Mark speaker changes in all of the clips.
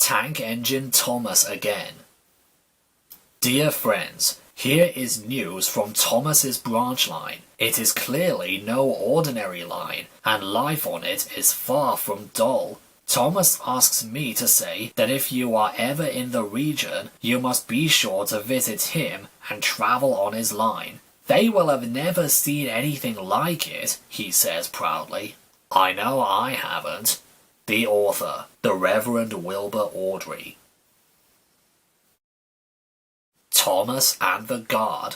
Speaker 1: Tank Engine Thomas again. Dear friends, here is news from Thomas's branch line. It is clearly no ordinary line, and life on it is far from dull. Thomas asks me to say that if you are ever in the region, you must be sure to visit him and travel on his line. They will have never seen anything like it, he says proudly. I know I haven't. The author, the Reverend Wilbur Awdry. Thomas and the Guard.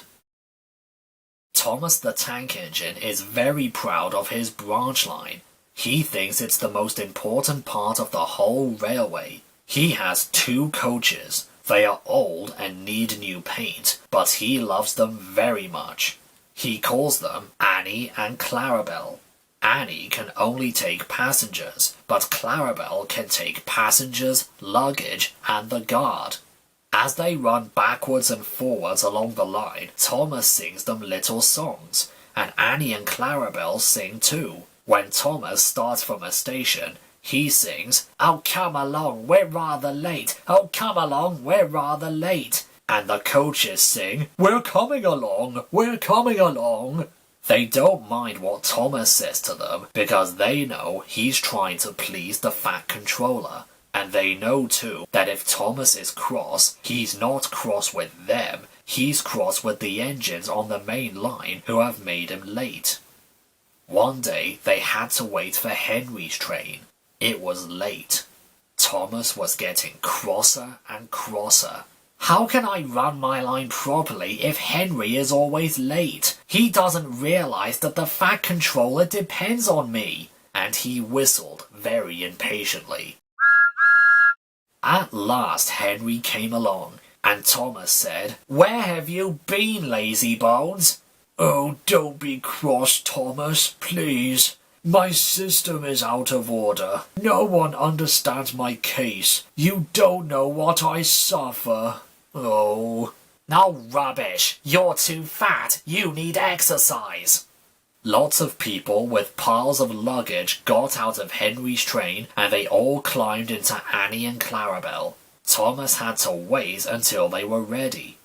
Speaker 1: Thomas the Tank Engine is very proud of his branch line. He thinks it's the most important part of the whole railway. He has 2 coaches. They are old and need new paint, but he loves them very much. He calls them Annie and Clarabelle. Annie can only take passengers, but Clarabelle can take passengers, luggage, and the guard. As they run backwards and forwards along the line, Thomas sings them little songs, and Annie and Clarabelle sing too. When Thomas starts from a station, he sings, "Oh, come along, we're rather late. Oh, come along, we're rather late." And the coaches sing, "We're coming along, we're coming along." They don't mind what Thomas says to them because they know he's trying to please the Fat Controller. And they know too that if Thomas is cross, he's not cross with them, he's cross with the engines on the main line who have made him late. One day they had to wait for Henry's train. It was late. Thomas was getting crosser and crosser. How can I run my line properly if Henry is always late? He doesn't realize that the Fat Controller depends on me. And he whistled very impatiently. At last Henry came along, and Thomas said, "Where have you been, lazy bones?" "Oh, don't be cross, Thomas, please. My system is out of order. No one understands my case. You don't know what I suffer. Oh." "No rubbish. You're too fat. You need exercise." Lots of people with piles of luggage got out of Henry's train and they all climbed into Annie and Clarabelle. Thomas had to wait until they were ready.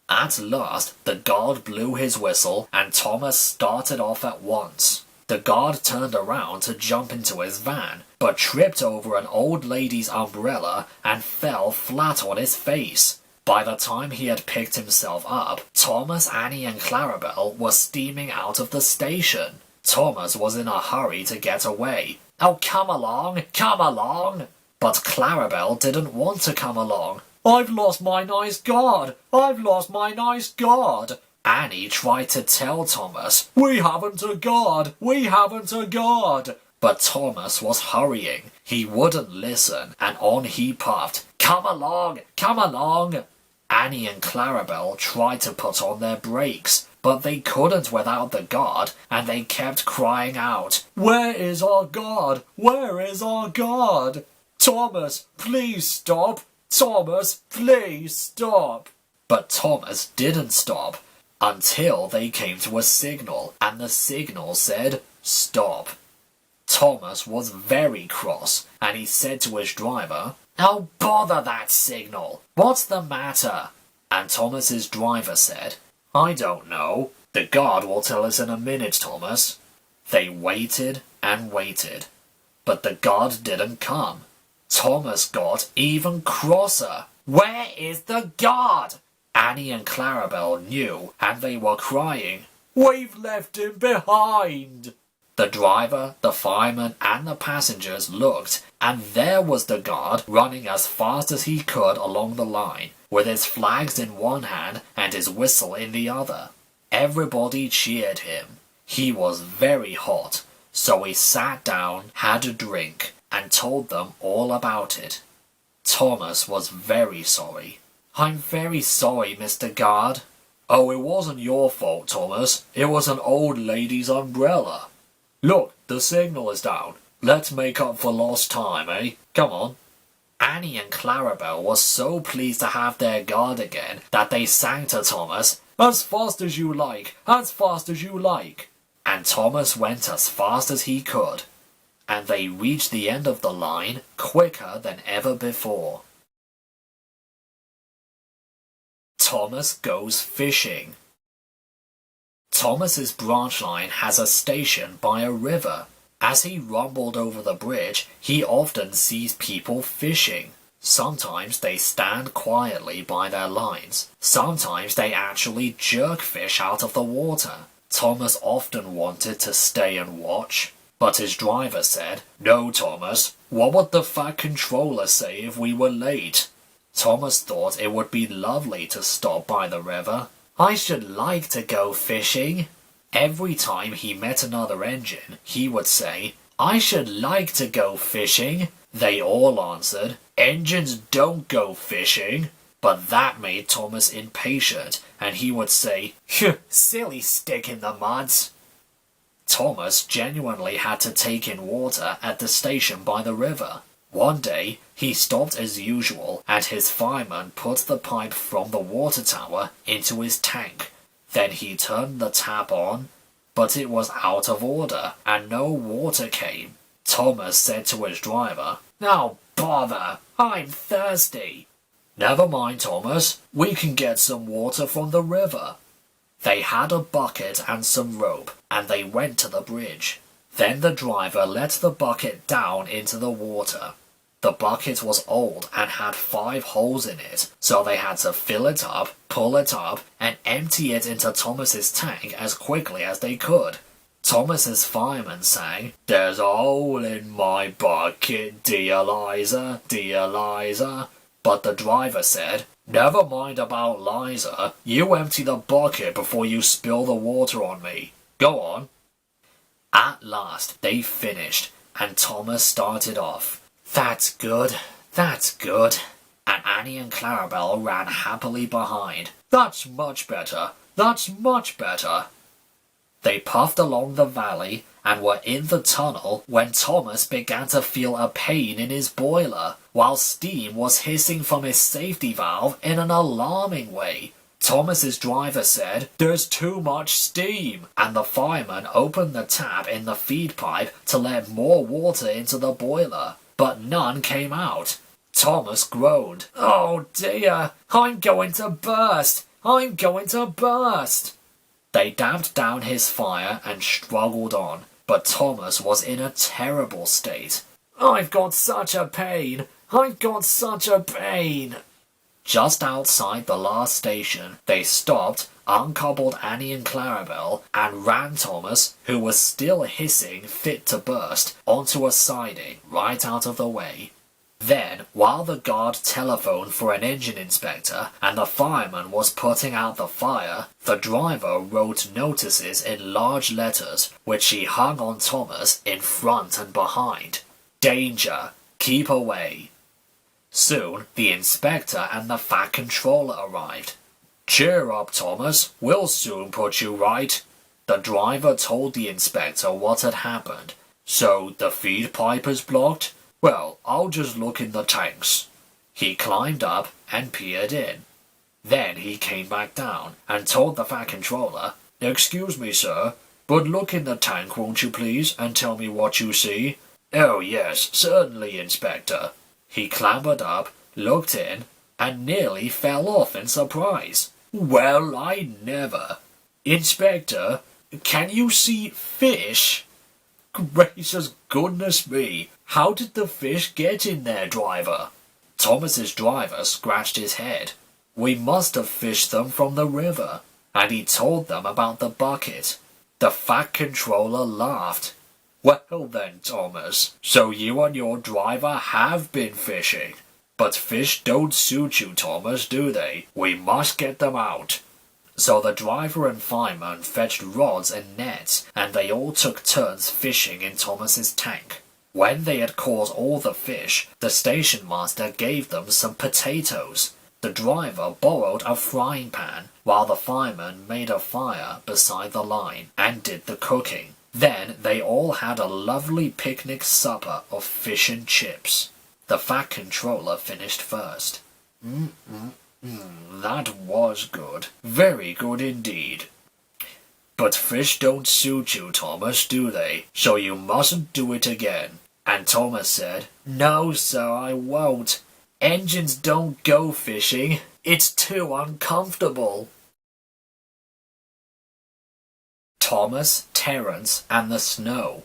Speaker 1: At last, the guard blew his whistle and Thomas started off at once. The guard turned around to jump into his van, but tripped over an old lady's umbrella and fell flat on his face. By the time he had picked himself up, Thomas, Annie and Clarabelle were steaming out of the station. Thomas was in a hurry to get away. "Oh, come along, come along!" But Clarabelle didn't want to come along. "I've lost my nice guard! I've lost my nice guard!" Annie tried to tell Thomas, "We haven't a guard! We haven't a guard!" But Thomas was hurrying. He wouldn't listen, and on he puffed. "Come along! Come along!" Annie and Clarabelle tried to put on their brakes, but they couldn't without the guard, and they kept crying out, "Where is our guard? Where is our guard? Thomas, please stop! Thomas, please stop!" But Thomas didn't stop until they came to a signal, and the signal said, "Stop." Thomas was very cross, and he said to his driver, "Oh, bother that signal! What's the matter?" And Thomas's driver said, "I don't know. The guard will tell us in a minute, Thomas." They waited and waited, but the guard didn't come. Thomas got even crosser. "Where is the guard?" Annie and Clarabelle knew, and they were crying, "We've left him behind." The driver, the fireman, and the passengers looked, and there was the guard running as fast as he could along the line, with his flags in one hand and his whistle in the other. Everybody cheered him. He was very hot, so he sat down, had a drink, and told them all about it. Thomas was very sorry. "I'm very sorry, Mr. Guard." "Oh, it wasn't your fault, Thomas. It was an old lady's umbrella. Look, the signal is down. Let's make up for lost time, eh? Come on." Annie and Clarabelle were so pleased to have their guard again that they sang to Thomas, "As fast as you like, as fast as you like." And Thomas went as fast as he could. and they reached the end of the line quicker than ever before. Thomas goes fishing. Thomas's branch line has a station by a river. As he rumbled over the bridge, he often sees people fishing. Sometimes they stand quietly by their lines. Sometimes they actually jerk fish out of the water. Thomas often wanted to stay and watch, but his driver said, "No, Thomas, what would the fat controller say if we were late?" Thomas thought it would be lovely to stop by the river. "I should like to go fishing." Every time he met another engine, he would say, "I should like to go fishing." They all answered, "Engines don't go fishing." But that made Thomas impatient, and he would say, "Silly stick in the mud." Thomas genuinely had to take in water at the station by the river. One day, he stopped as usual, and his fireman put the pipe from the water tower into his tank. Then he turned the tap on, but it was out of order, and no water came. Thomas said to his driver, "Oh, bother, I'm thirsty." "Never mind, Thomas, we can get some water from the river." They had a bucket and some rope, and they went to the bridge. Then the driver let the bucket down into the water. The bucket was old and had 5 holes in it, so they had to fill it up, pull it up, and empty it into Thomas's tank as quickly as they could. Thomas's fireman sang, "There's a hole in my bucket, dear Liza, dear Liza." But the driver said, "Never mind about Liza, you empty the bucket before you spill the water on me. Go on." At last they finished, and Thomas started off. "That's good, that's good." And Annie and Clarabelle ran happily behind. "That's much better, that's much better." They puffed along the valley and were in the tunnel when Thomas began to feel a pain in his boiler, while steam was hissing from his safety valve in an alarming way. Thomas's driver said, "There's too much steam," and the fireman opened the tap in the feed pipe to let more water into the boiler, but none came out. Thomas groaned, "Oh dear, I'm going to burst! I'm going to burst!" They damped down his fire and struggled on, but Thomas was in a terrible state. "I've got such a pain! I've got such a pain!" Just outside the last station, they stopped, uncoupled Annie and Clarabelle, and ran Thomas, who was still hissing fit to burst, onto a siding right out of the way. Then, while the guard telephoned for an engine inspector and the fireman was putting out the fire, the driver wrote notices in large letters which he hung on Thomas in front and behind. "Danger! Keep away!" Soon, the inspector and the fat controller arrived. "Cheer up, Thomas, we'll soon put you right." The driver told the inspector what had happened. "So, the feed pipe is blocked? Well, I'll just look in the tanks." He climbed up and peered in. Then he came back down and told the fat controller, "Excuse me, sir, but look in the tank, won't you please, and tell me what you see?" "Oh yes, certainly, Inspector." He clambered up, looked in, and nearly fell off in surprise. "Well, I never! Inspector, can you see fish?" "Gracious goodness me! How did the fish get in there, driver?" Thomas's driver scratched his head. "We must have fished them from the river." And he told them about the bucket. The fat controller laughed. "Well then, Thomas, so you and your driver have been fishing. But fish don't suit you, Thomas, do they? We must get them out." So the driver and fireman fetched rods and nets, and they all took turns fishing in Thomas's tank. When they had caught all the fish, the station master gave them some potatoes. The driver borrowed a frying pan, while the fireman made a fire beside the line and did the cooking. Then they all had a lovely picnic supper of fish and chips. The fat controller finished first. That was good. Very good indeed. But fish don't suit you, Thomas, do they? So you mustn't do it again. And Thomas said, "No, sir, I won't. Engines don't go fishing. It's too uncomfortable." Thomas, Terence, and the Snow.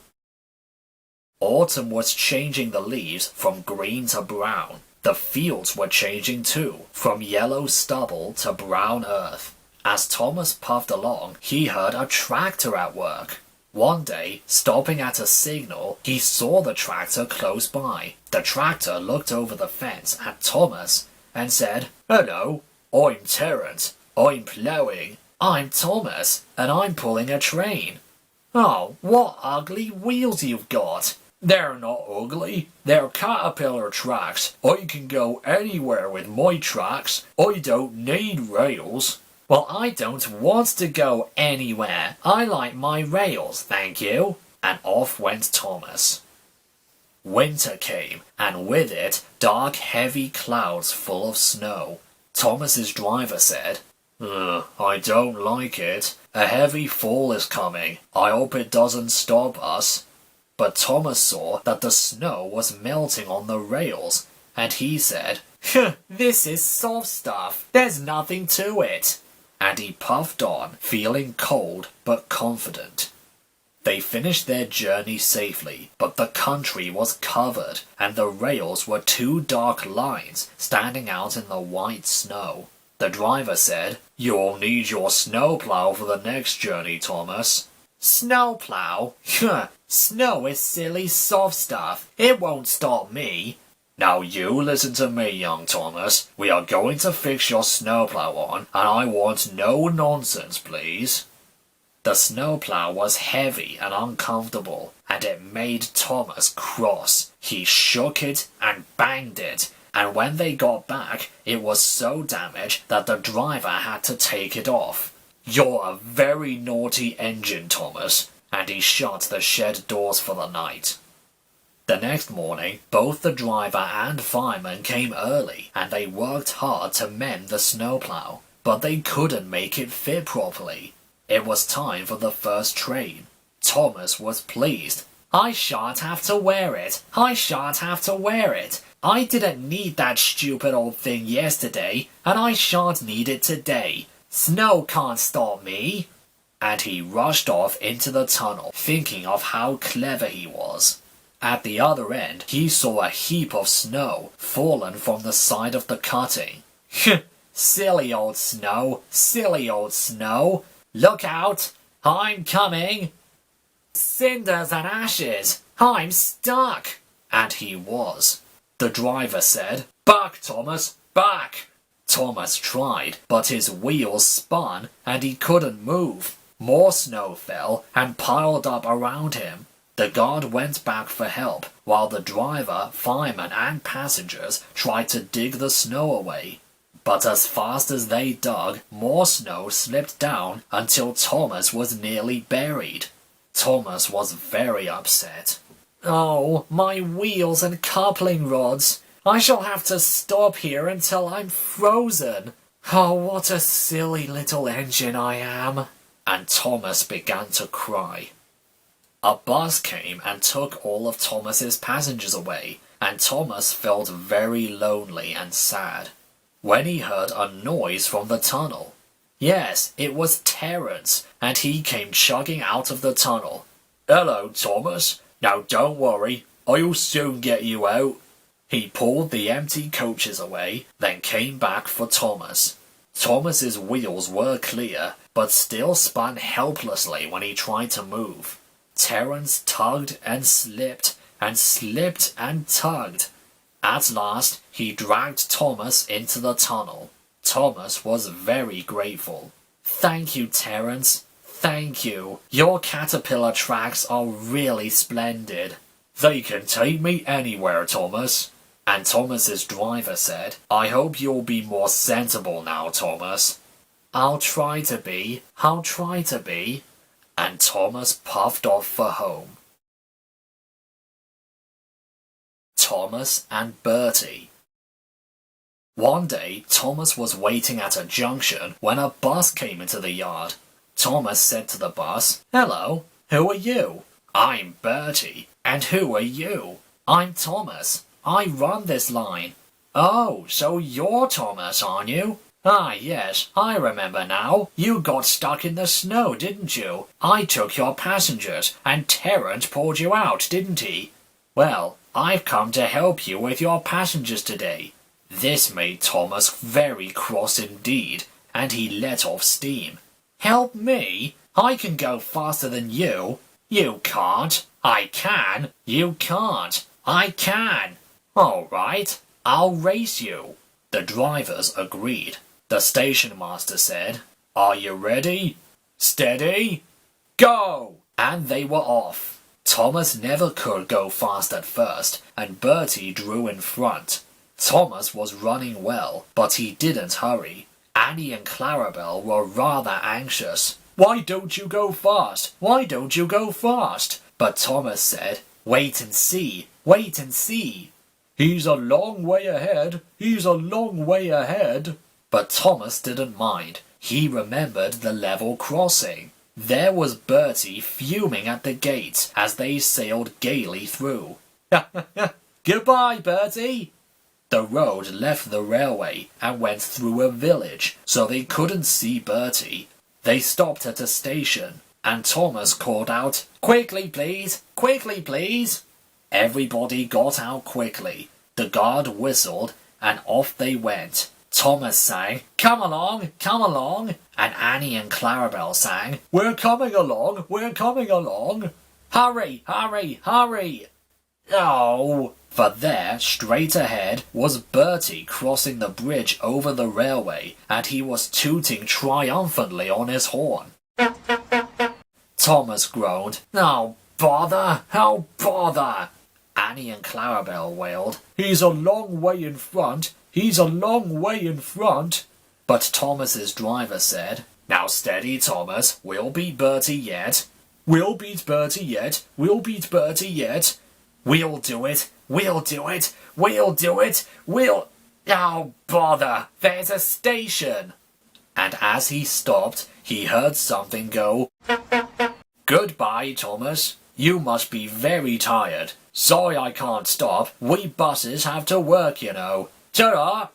Speaker 1: Autumn was changing the leaves from green to brown. The fields were changing too, from yellow stubble to brown earth. As Thomas puffed along, he heard a tractor at work. One day, stopping at a signal, he saw the tractor close by. The tractor looked over the fence at Thomas and said, "Hello, I'm Terence. I'm ploughing. I'm Thomas, and I'm pulling a train." "Oh, what ugly wheels you've got." "They're not ugly. They're caterpillar tracks. I can go anywhere with my tracks. I don't need rails." "Well, I don't want to go anywhere. I like my rails, thank you." And off went Thomas. Winter came, and with it dark heavy clouds full of snow. Thomas's driver said, "I don't like it. A heavy fall is coming. I hope it doesn't stop us." But Thomas saw that the snow was melting on the rails, and he said, "This is soft stuff. There's nothing to it." And he puffed on, feeling cold but confident. They finished their journey safely, but the country was covered, and the rails were two dark lines standing out in the white snow. The driver said, "You'll need your snowplow for the next journey, Thomas." "Snowplow? Snow is silly soft stuff. It won't stop me." "Now you listen to me, young Thomas. We are going to fix your snowplow on, and I want no nonsense, please." The snowplow was heavy and uncomfortable, and it made Thomas cross. He shook it and banged it, and when they got back, it was so damaged that the driver had to take it off. "You're a very naughty engine, Thomas," and he shut the shed doors for the night. The next morning, both the driver and fireman came early, and they worked hard to mend the snowplow, but they couldn't make it fit properly. It was time for the first train. Thomas was pleased. "I shan't have to wear it. I shan't have to wear it. I didn't need that stupid old thing yesterday, and I shan't need it today. Snow can't stop me." And he rushed off into the tunnel, thinking of how clever he was. At the other end, he saw a heap of snow fallen from the side of the cutting. "Silly old snow, silly old snow. Look out, I'm coming. Cinders and ashes, I'm stuck." And he was. The driver said, "Back, Thomas, back." Thomas tried, but his wheels spun and he couldn't move. More snow fell and piled up around him. The guard went back for help, while the driver, fireman and passengers tried to dig the snow away. But as fast as they dug, more snow slipped down until Thomas was nearly buried. Thomas was very upset. "Oh, my wheels and coupling rods! I shall have to stop here until I'm frozen. Oh, what a silly little engine I am." And Thomas began to cry. A bus came and took all of Thomas's passengers away, and Thomas felt very lonely and sad. When he heard a noise from the tunnel. Yes, it was Terence, and he came chugging out of the tunnel. "Hello, Thomas. Now don't worry, I'll soon get you out." He pulled the empty coaches away, then came back for Thomas. Thomas's wheels were clear, but still spun helplessly when he tried to move. Terence tugged and slipped and tugged. At last, he dragged Thomas into the tunnel. Thomas was very grateful. "Thank you, Terence. Thank you. Your caterpillar tracks are really splendid." "They can take me anywhere, Thomas." And Thomas's driver said, "I hope you'll be more sensible now, Thomas." I'll try to be. And Thomas puffed off for home. Thomas and Bertie. One day, Thomas was waiting at a junction when a bus came into the yard. Thomas said to the bus, "Hello, who are you?" "I'm Bertie. And who are you?" I'm Thomas. I run this line. Oh, so you're Thomas, aren't you? Ah, yes, I remember now. You got stuck in the snow, didn't you? I took your passengers, and Terence pulled you out, didn't he? Well, I've come to help you with your passengers today. This made Thomas very cross indeed, and he let off steam. Help me? I can go faster than you. You can't. I can. You can't. I can. All right, I'll race you. The drivers agreed. The station master said, Are you ready? Steady? Go! And they were off. Thomas never could go fast at first, and Bertie drew in front. Thomas was running well, but he didn't hurry. Annie and Clarabel were rather anxious. Why don't you go fast? Why don't you go fast? But Thomas said, Wait and see. Wait and see. He's a long way ahead. He's a long way ahead. But Thomas didn't mind. He remembered the level crossing. There was Bertie fuming at the gates as they sailed gaily through. Goodbye, Bertie! The road left the railway and went through a village, so they couldn't see Bertie. They stopped at a station, and Thomas called out, Quickly, please! Quickly, please! Everybody got out quickly. The guard whistled, and off they went. Thomas sang, Come along, come along, and Annie and Clarabel sang, We're coming along, we're coming along. Hurry, hurry, hurry! Oh! For there, straight ahead, was Bertie crossing the bridge over the railway, and he was tooting triumphantly on his horn. Thomas groaned, Oh, bother! How bother! Annie and Clarabel wailed, He's a long way in front! He's a long way in front! But Thomas's driver said, Now steady, Thomas, we'll beat Bertie yet. We'll beat Bertie yet. We'll beat Bertie yet. We'll do it. We'll do it. We'll do it. We'll... Oh, bother! There's a station! And as he stopped, he heard something go, Goodbye, Thomas. You must be very tired. Sorry I can't stop. We buses have to work, you know. Ta-ra!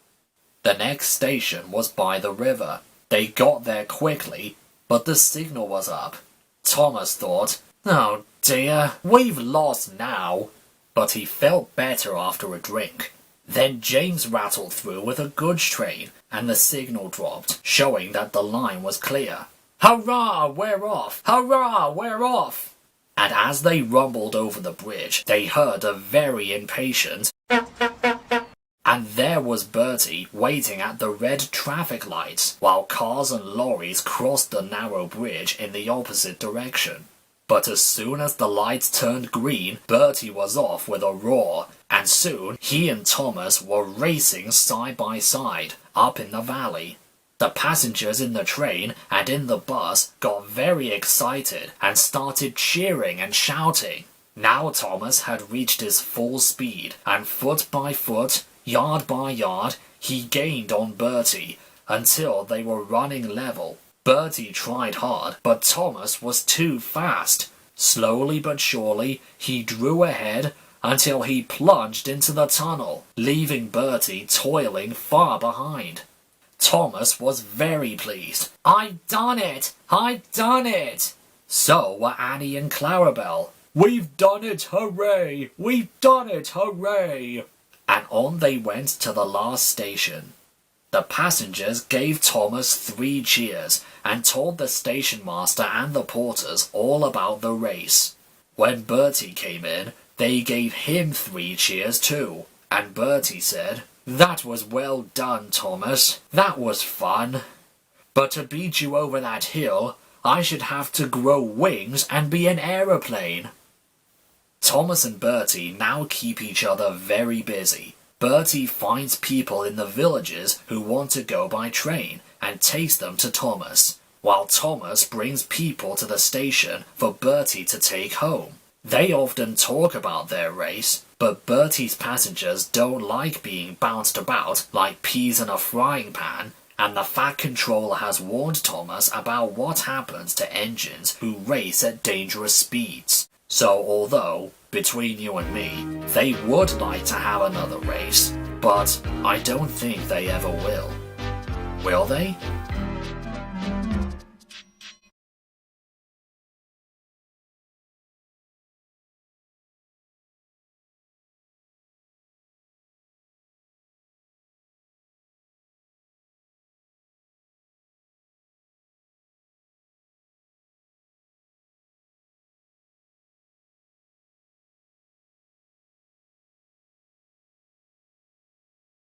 Speaker 1: The next station was by the river. They got there quickly, but the signal was up. Thomas thought, Oh dear, we've lost now. But he felt better after a drink. Then James rattled through with a goods train, and the signal dropped, showing that the line was clear. Hurrah, we're off! Hurrah, we're off! And as they rumbled over the bridge, they heard a very impatient and there was Bertie waiting at the red traffic lights, while cars and lorries crossed the narrow bridge in the opposite direction. But as soon as the lights turned green, Bertie was off with a roar, and soon he and Thomas were racing side by side, up in the valley. The passengers in the train and in the bus got very excited and started cheering and shouting. Now Thomas had reached his full speed, and foot by foot, yard by yard, he gained on Bertie, until they were running level. Bertie tried hard, but Thomas was too fast. Slowly but surely, he drew ahead until he plunged into the tunnel, leaving Bertie toiling far behind. Thomas was very pleased. I've done it! I've done it! So were Annie and Clarabel. We've done it, hooray! We've done it, hooray! And on they went to the last station. The passengers gave Thomas 3 cheers and told the station master and the porters all about the race. When Bertie came in, they gave him 3 cheers too, and Bertie said, That was well done, Thomas. That was fun. But to beat you over that hill, I should have to grow wings and be an aeroplane. Thomas and Bertie now keep each other very busy. Bertie finds people in the villages who want to go by train and takes them to Thomas, while Thomas brings people to the station for Bertie to take home. They often talk about their race, but Bertie's passengers don't like being bounced about like peas in a frying pan, and the Fat Controller has warned Thomas about what happens to engines who race at dangerous speeds. So although, between you and me, they would like to have another race, but I don't think they ever will. Will they?